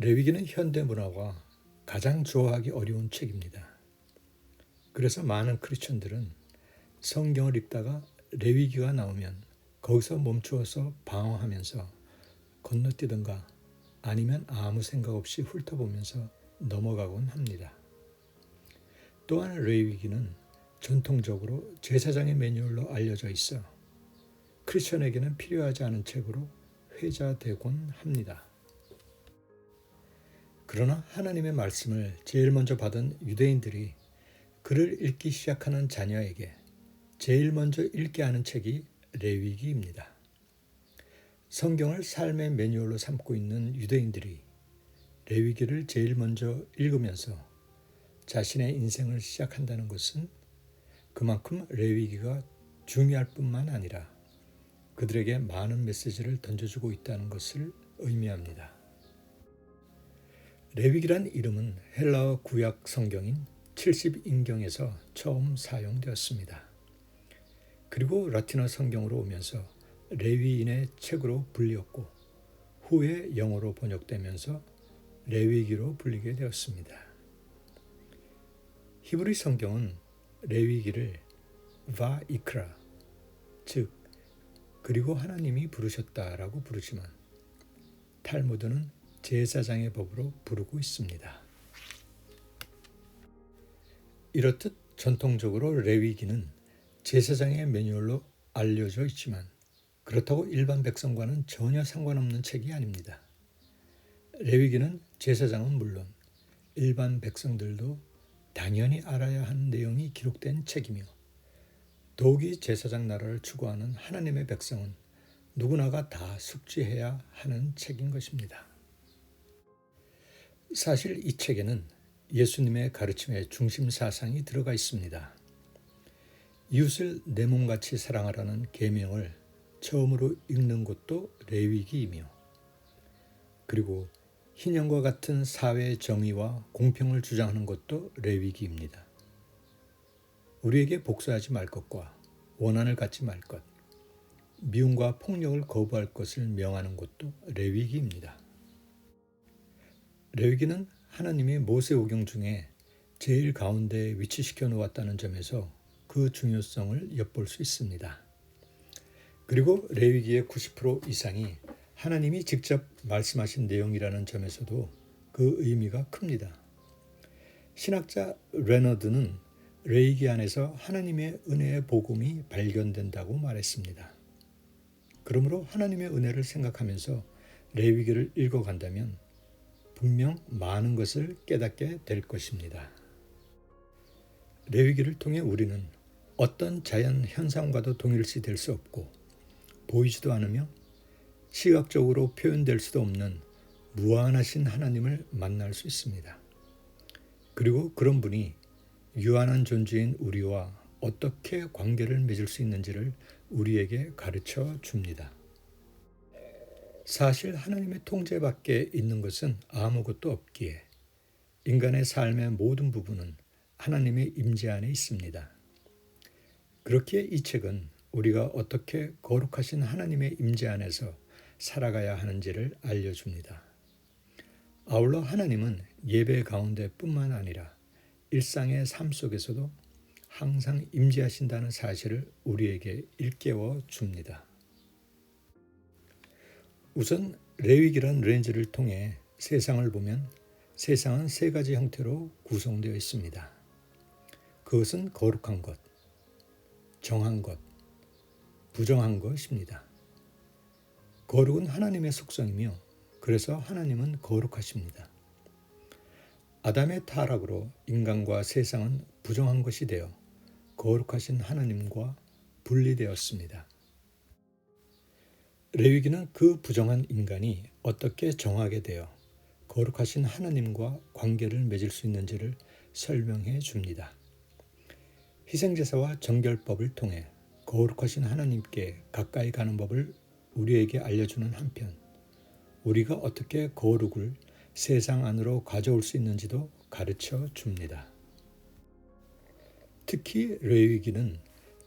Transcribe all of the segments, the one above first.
레위기는 현대 문화와 가장 조화하기 어려운 책입니다. 그래서 많은 크리스천들은 성경을 읽다가 레위기가 나오면 거기서 멈추어서 방황하면서 건너뛰든가 아니면 아무 생각 없이 훑어보면서 넘어가곤 합니다. 또한 레위기는 전통적으로 제사장의 매뉴얼로 알려져 있어 크리스천에게는 필요하지 않은 책으로 회자되곤 합니다. 그러나 하나님의 말씀을 제일 먼저 받은 유대인들이 그를 읽기 시작하는 자녀에게 제일 먼저 읽게 하는 책이 레위기입니다. 성경을 삶의 매뉴얼로 삼고 있는 유대인들이 레위기를 제일 먼저 읽으면서 자신의 인생을 시작한다는 것은 그만큼 레위기가 중요할 뿐만 아니라 그들에게 많은 메시지를 던져주고 있다는 것을 의미합니다. 레위기란 이름은 헬라어 구약 성경인 70인경에서 처음 사용되었습니다. 그리고 라틴어 성경으로 오면서 레위인의 책으로 불리었고 후에 영어로 번역되면서 레위기로 불리게 되었습니다. 히브리 성경은 레위기를 바이크라, 즉 그리고 하나님이 부르셨다라고 부르지만 탈무드는 제사장의 법으로 부르고 있습니다. 이렇듯 전통적으로 레위기는 제사장의 매뉴얼로 알려져 있지만 그렇다고 일반 백성과는 전혀 상관없는 책이 아닙니다. 레위기는 제사장은 물론 일반 백성들도 당연히 알아야 하는 내용이 기록된 책이며 더욱이 제사장 나라를 추구하는 하나님의 백성은 누구나가 다 숙지해야 하는 책인 것입니다. 사실 이 책에는 예수님의 가르침의 중심 사상이 들어가 있습니다. 이웃을 내 몸같이 사랑하라는 계명을 처음으로 읽는 것도 레위기이며 그리고 희년과 같은 사회 정의와 공평을 주장하는 것도 레위기입니다. 우리에게 복수하지 말 것과 원한을 갖지 말 것, 미움과 폭력을 거부할 것을 명하는 것도 레위기입니다. 레위기는 하나님이 모세오경 중에 제일 가운데에 위치시켜 놓았다는 점에서 그 중요성을 엿볼 수 있습니다. 그리고 레위기의 90% 이상이 하나님이 직접 말씀하신 내용이라는 점에서도 그 의미가 큽니다. 신학자 레너드는 레위기 안에서 하나님의 은혜의 복음이 발견된다고 말했습니다. 그러므로 하나님의 은혜를 생각하면서 레위기를 읽어간다면 분명 많은 것을 깨닫게 될 것입니다. 레위기를 통해 우리는 어떤 자연 현상과도 동일시 될 수 없고 보이지도 않으며 시각적으로 표현될 수도 없는 무한하신 하나님을 만날 수 있습니다. 그리고 그런 분이 유한한 존재인 우리와 어떻게 관계를 맺을 수 있는지를 우리에게 가르쳐 줍니다. 사실 하나님의 통제 밖에 있는 것은 아무것도 없기에 인간의 삶의 모든 부분은 하나님의 임재 안에 있습니다. 그렇기에 이 책은 우리가 어떻게 거룩하신 하나님의 임재 안에서 살아가야 하는지를 알려줍니다. 아울러 하나님은 예배 가운데 뿐만 아니라 일상의 삶 속에서도 항상 임재하신다는 사실을 우리에게 일깨워 줍니다. 우선 레위기란 렌즈를 통해 세상을 보면 세상은 세 가지 형태로 구성되어 있습니다. 그것은 거룩한 것, 정한 것, 부정한 것입니다. 거룩은 하나님의 속성이며 그래서 하나님은 거룩하십니다. 아담의 타락으로 인간과 세상은 부정한 것이 되어 거룩하신 하나님과 분리되었습니다. 레위기는 그 부정한 인간이 어떻게 정하게 되어 거룩하신 하나님과 관계를 맺을 수 있는지를 설명해 줍니다. 희생제사와 정결법을 통해 거룩하신 하나님께 가까이 가는 법을 우리에게 알려주는 한편 우리가 어떻게 거룩을 세상 안으로 가져올 수 있는지도 가르쳐 줍니다. 특히 레위기는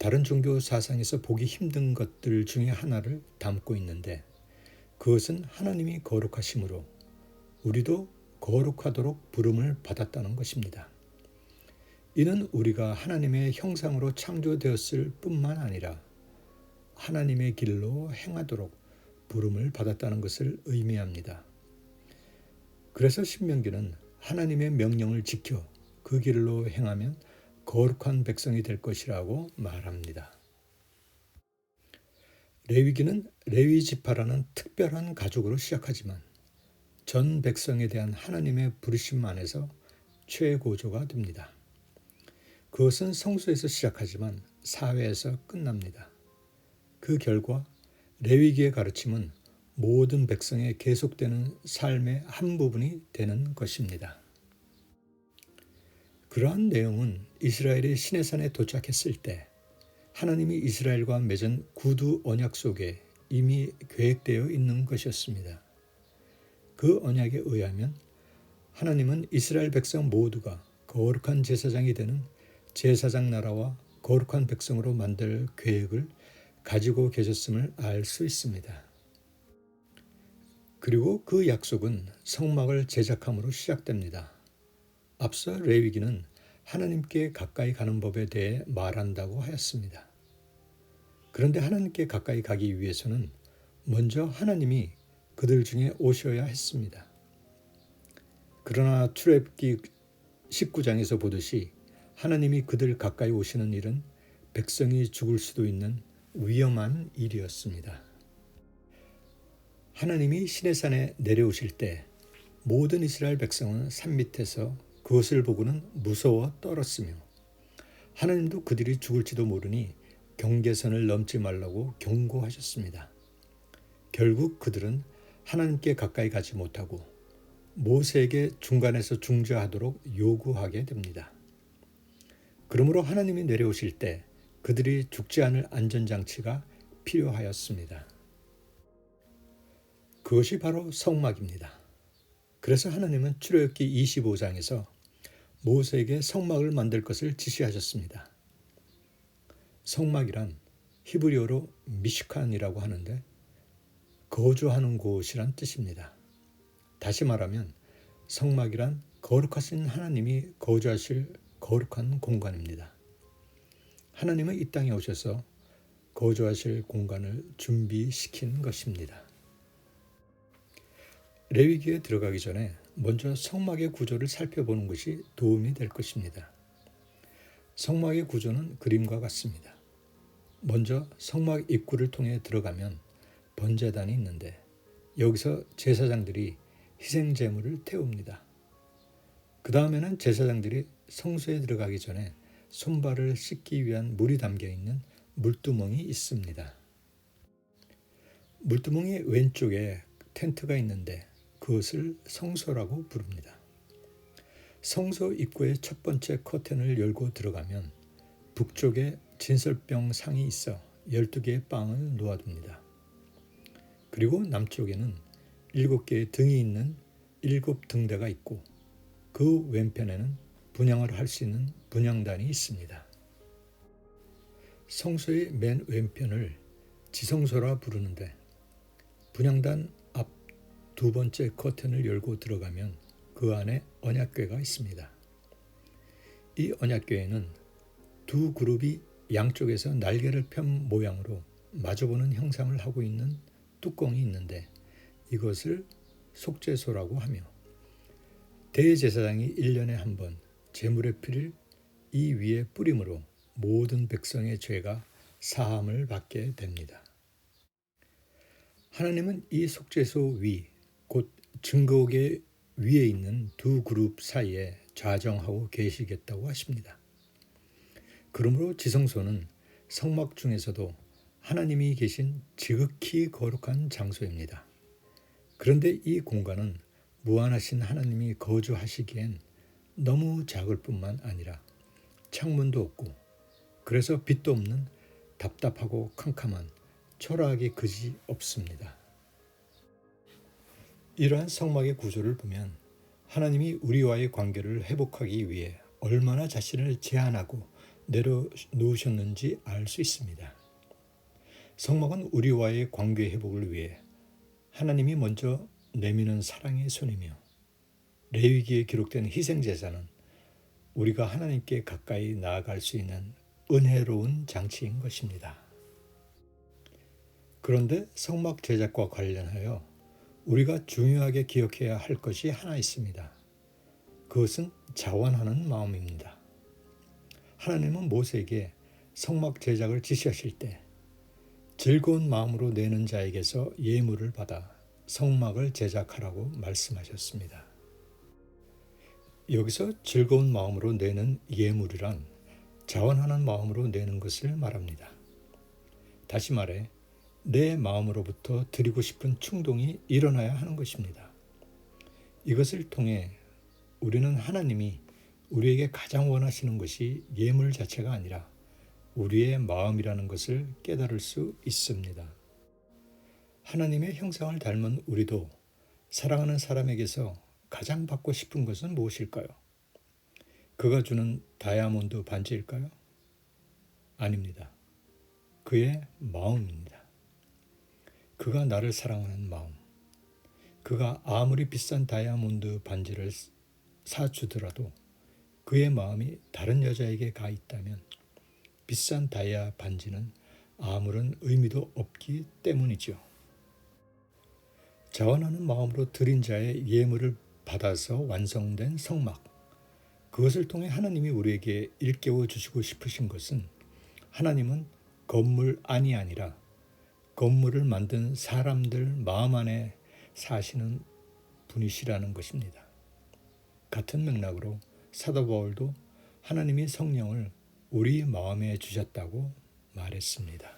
다른 종교 사상에서 보기 힘든 것들 중에 하나를 담고 있는데 그것은 하나님이 거룩하심으로 우리도 거룩하도록 부름을 받았다는 것입니다. 이는 우리가 하나님의 형상으로 창조되었을 뿐만 아니라 하나님의 길로 행하도록 부름을 받았다는 것을 의미합니다. 그래서 신명기는 하나님의 명령을 지켜 그 길로 행하면 거룩한 백성이 될 것이라고 말합니다. 레위기는 레위 지파라는 특별한 가족으로 시작하지만 전 백성에 대한 하나님의 부르심 안에서 최고조가 됩니다. 그것은 성소에서 시작하지만 사회에서 끝납니다. 그 결과 레위기의 가르침은 모든 백성의 계속되는 삶의 한 부분이 되는 것입니다. 그러한 내용은 이스라엘이 시내산에 도착했을 때 하나님이 이스라엘과 맺은 구두 언약 속에 이미 계획되어 있는 것이었습니다. 그 언약에 의하면 하나님은 이스라엘 백성 모두가 거룩한 제사장이 되는 제사장 나라와 거룩한 백성으로 만들 계획을 가지고 계셨음을 알 수 있습니다. 그리고 그 약속은 성막을 제작함으로 시작됩니다. 앞서 레위기는 하나님께 가까이 가는 법에 대해 말한다고 하였습니다. 그런데 하나님께 가까이 가기 위해서는 먼저 하나님이 그들 중에 오셔야 했습니다. 그러나 출애굽기 19장에서 보듯이 하나님이 그들 가까이 오시는 일은 백성이 죽을 수도 있는 위험한 일이었습니다. 하나님이 시내산에 내려오실 때 모든 이스라엘 백성은 산 밑에서 그것을 보고는 무서워 떨었으며 하나님도 그들이 죽을지도 모르니 경계선을 넘지 말라고 경고하셨습니다. 결국 그들은 하나님께 가까이 가지 못하고 모세에게 중간에서 중재하도록 요구하게 됩니다. 그러므로 하나님이 내려오실 때 그들이 죽지 않을 안전장치가 필요하였습니다. 그것이 바로 성막입니다. 그래서 하나님은 출애굽기 25장에서 모세에게 성막을 만들 것을 지시하셨습니다. 성막이란 히브리어로 미슈칸이라고 하는데 거주하는 곳이란 뜻입니다. 다시 말하면 성막이란 거룩하신 하나님이 거주하실 거룩한 공간입니다. 하나님은 이 땅에 오셔서 거주하실 공간을 준비시킨 것입니다. 레위기에 들어가기 전에 먼저 성막의 구조를 살펴보는 것이 도움이 될 것입니다. 성막의 구조는 그림과 같습니다. 먼저 성막 입구를 통해 들어가면 번제단이 있는데 여기서 제사장들이 희생 제물을 태웁니다. 그 다음에는 제사장들이 성소에 들어가기 전에 손발을 씻기 위한 물이 담겨 있는 물두멍이 있습니다. 물두멍의 왼쪽에 텐트가 있는데 그것을 성소라고 부릅니다. 성소 입구의 첫 번째 커튼을 열고 들어가면 북쪽에 진설병 상이 있어 12개의 빵을 놓아둡니다. 그리고 남쪽에는 7개의 등이 있는 7등대가 있고 그 왼편에는 분향을 할 수 있는 분향단이 있습니다. 성소의 맨 왼편을 지성소라 부르는데 분향단 앞 두 번째 커튼을 열고 들어가면 그 안에 언약궤가 있습니다. 이 언약궤에는 두 그룹이 양쪽에서 날개를 편 모양으로 마주보는 형상을 하고 있는 뚜껑이 있는데 이것을 속죄소라고 하며 대제사장이 1년에 한 번 제물의 피를 이 위에 뿌림으로 모든 백성의 죄가 사함을 받게 됩니다. 하나님은 이 속죄소 위, 곧 증거궤 위에 있는 두 그룹 사이에 좌정하고 계시겠다고 하십니다. 그러므로 지성소는 성막 중에서도 하나님이 계신 지극히 거룩한 장소입니다. 그런데 이 공간은 무한하신 하나님이 거주하시기엔 너무 작을 뿐만 아니라 창문도 없고 그래서 빛도 없는 답답하고 캄캄한 초라하기 그지 없습니다. 이러한 성막의 구조를 보면 하나님이 우리와의 관계를 회복하기 위해 얼마나 자신을 제한하고 내려놓으셨는지 알 수 있습니다. 성막은 우리와의 관계 회복을 위해 하나님이 먼저 내미는 사랑의 손이며 레위기에 기록된 희생제사는 우리가 하나님께 가까이 나아갈 수 있는 은혜로운 장치인 것입니다. 그런데 성막 제작과 관련하여 우리가 중요하게 기억해야 할 것이 하나 있습니다. 그것은 자원하는 마음입니다. 하나님은 모세에게 성막 제작을 지시하실 때 즐거운 마음으로 내는 자에게서 예물을 받아 성막을 제작하라고 말씀하셨습니다. 여기서 즐거운 마음으로 내는 예물이란 자원하는 마음으로 내는 것을 말합니다. 다시 말해 내 마음으로부터 드리고 싶은 충동이 일어나야 하는 것입니다. 이것을 통해 우리는 하나님이 우리에게 가장 원하시는 것이 예물 자체가 아니라 우리의 마음이라는 것을 깨달을 수 있습니다. 하나님의 형상을 닮은 우리도 사랑하는 사람에게서 가장 받고 싶은 것은 무엇일까요? 그가 주는 다이아몬드 반지일까요? 아닙니다. 그의 마음입니다. 그가 나를 사랑하는 마음. 그가 아무리 비싼 다이아몬드 반지를 사주더라도 그의 마음이 다른 여자에게 가 있다면 비싼 다이아 반지는 아무런 의미도 없기 때문이죠. 자원하는 마음으로 드린 자의 예물을 받아서 완성된 성막. 그것을 통해 하나님이 우리에게 일깨워 주시고 싶으신 것은 하나님은 건물 안이 아니라 건물을 만든 사람들 마음 안에 사시는 분이시라는 것입니다. 같은 맥락으로 사도 바울도 하나님이 성령을 우리 마음에 주셨다고 말했습니다.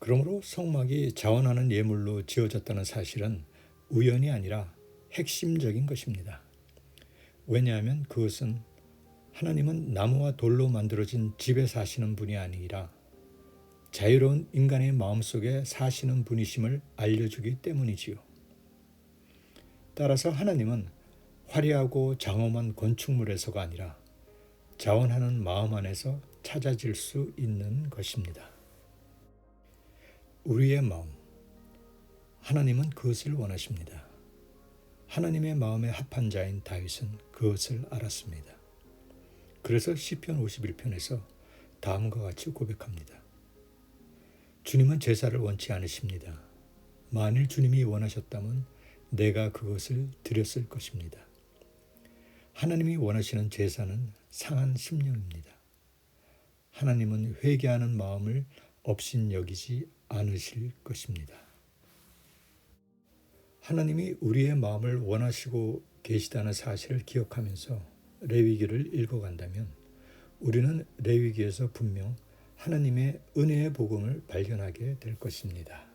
그러므로 성막이 자원하는 예물로 지어졌다는 사실은 우연이 아니라 핵심적인 것입니다. 왜냐하면 그것은 하나님은 나무와 돌로 만들어진 집에 사시는 분이 아니라 자유로운 인간의 마음속에 사시는 분이심을 알려주기 때문이지요. 따라서 하나님은 화려하고 장엄한 건축물에서가 아니라 자원하는 마음 안에서 찾아질 수 있는 것입니다. 우리의 마음, 하나님은 그것을 원하십니다. 하나님의 마음에 합한 자인 다윗은 그것을 알았습니다. 그래서 시편 51편에서 다음과 같이 고백합니다. 주님은 제사를 원치 않으십니다. 만일 주님이 원하셨다면 내가 그것을 드렸을 것입니다. 하나님이 원하시는 제사는 상한 심령입니다. 하나님은 회개하는 마음을 업신여기지 않으실 것입니다. 하나님이 우리의 마음을 원하시고 계시다는 사실을 기억하면서 레위기를 읽어간다면 우리는 레위기에서 분명 하나님의 은혜의 복음을 발견하게 될 것입니다.